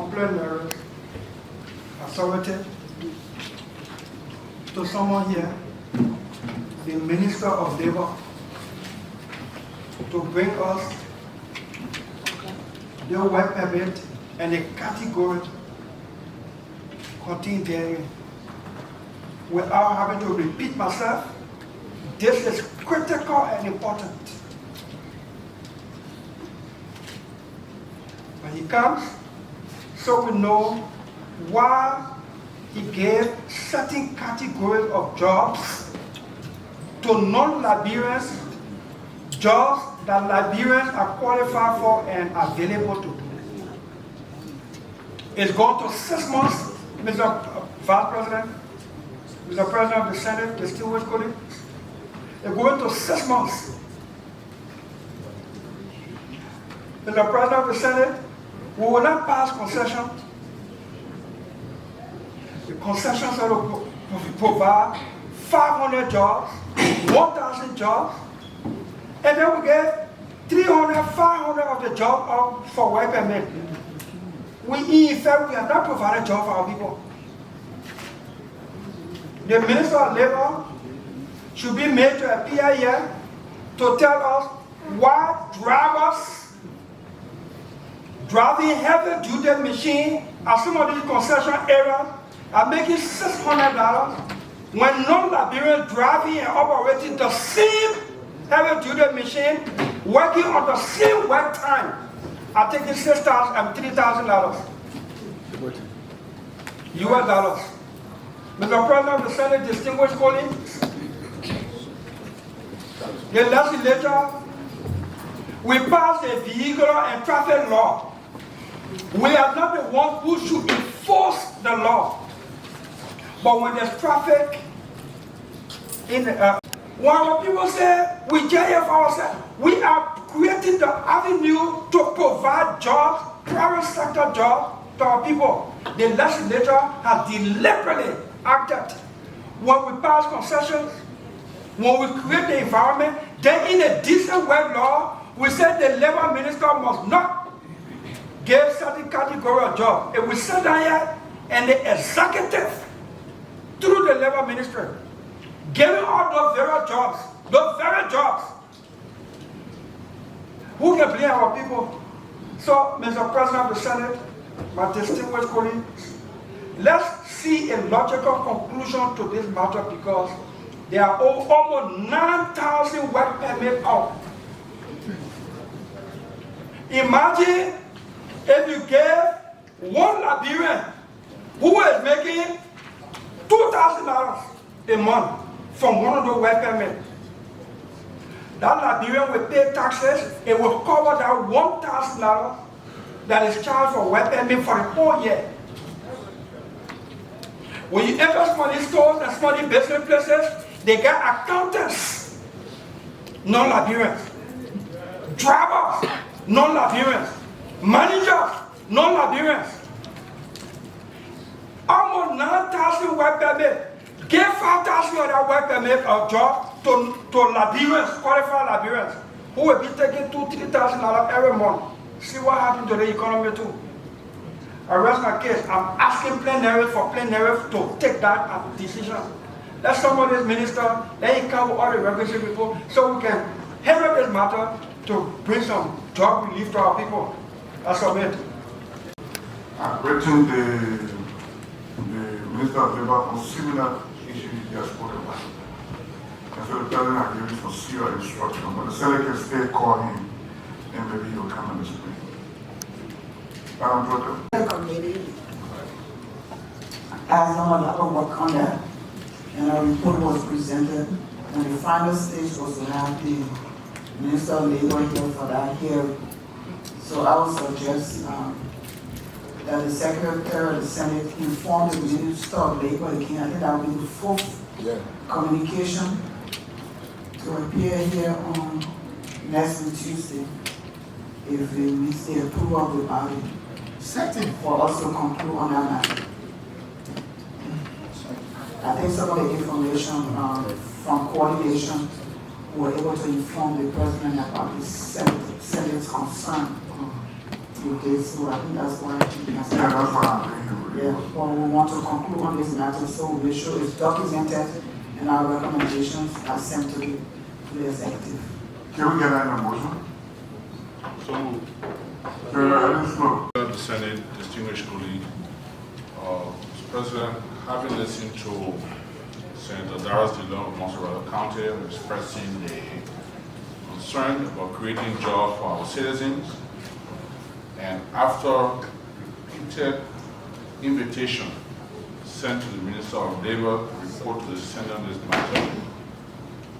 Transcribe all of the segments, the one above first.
plenary authority to someone here, the Minister of Labor, to bring us the work permit and the category contained therein. Without having to repeat myself, this is critical and important. When he comes, so we know why he gave certain categories of jobs to non-Liberians, jobs that Liberians are qualified for and available to do. It's gone to 6 months, Mr. Vice President, Mr. President of the Senate, distinguished colleagues. It's going to 6 months. Mr. President of the Senate, we will not pass concessions. The concessions are to provide 500 jobs, 1,000 jobs, and then we get 300, 500 of the jobs for work permit. In fact, we have not provided jobs for our people. The Minister of Labor should be made to appear here to tell us why drivers driving heavy-duty machine at some of these concession areas are making $600 when non-Liberians driving and operating the same heavy-duty machine, working on the same work time, are taking $6,000 and $3,000 US dollars. Mr. President of the Senate, distinguished colleagues, the legislature, we passed a vehicular and traffic law. We are not the ones who should enforce the law. But when there's traffic, when our people say we jail for ourselves, we are creating the avenue to provide jobs, private sector jobs to our people. The legislature has deliberately acted. When we pass concessions, when we create the environment, then in a decent work law, we said the labor minister must not give certain category of jobs. If we sit down here and the executive, through the labor ministry, giving all those very jobs, who can blame our people? So, Mr. President of the Senate, my distinguished colleagues, let's see a logical conclusion to this matter because there are almost 9,000 work permits out. Imagine if you gave one Liberian who is making $2,000 a month from one of the work permits. That Liberian will pay taxes, it will cover that $1,000 that is charged for work permit for the whole year. When you enter some of these stores and some of these business places, they got accountants, non-Liberians, drivers, non-Liberians, managers, non-Liberians. Almost 9,000 work permit. Give 5,000 of that work permit or job to Liberians, qualified Liberians, who will be taking $2,000 to $3,000 every month. See what happened to the economy too. I rest my case. I'm asking plenary to take that decision. Let somebody's minister, let him come with all the requisite people so we can handle this matter to bring some job relief to our people. I submit. I've written the Minister of Labor on similar issues he has spoken about. And so the President has given some serious instruction, but the Senate can still call him and maybe he will come and explain. Madam President. The committee has done a lot of work on that, and a report was presented, and the final stage was to have the Minister of Labor here for that hearing. So I would suggest that the Secretary of the Senate inform the Minister of Labor again. I think that will be the fourth communication to appear here on next week Tuesday if it meets the approval of the body. Second, for us to conclude on that matter. I think some of the information from coordination were able to inform the President about the Senate's concern with this, so I think that's why. Yeah, that's why I'm thinking. Yeah, well, we want to conclude on this matter, so we make sure it's documented and our recommendations are sent to the executive. Can we get that in a motion? So moved. Let's go. The Senate, distinguished colleague, Mr. President, having listened to Senator Darius Dillon of Monsterrado County expressing a concern about creating jobs for our citizens, and after repeated invitation sent to the Minister of Labor to report to the Senate on this matter,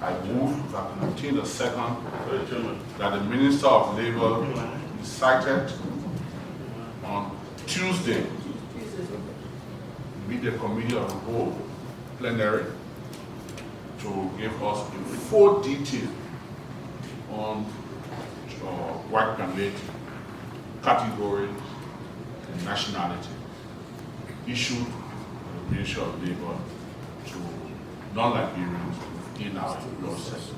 I move that on the 2nd that the Minister of Labor be cited on Tuesday, meet the committee of the whole plenary to give us a full detail on work permit, category, and nationality issued by the Ministry of Labor to non-Liberians in our law system.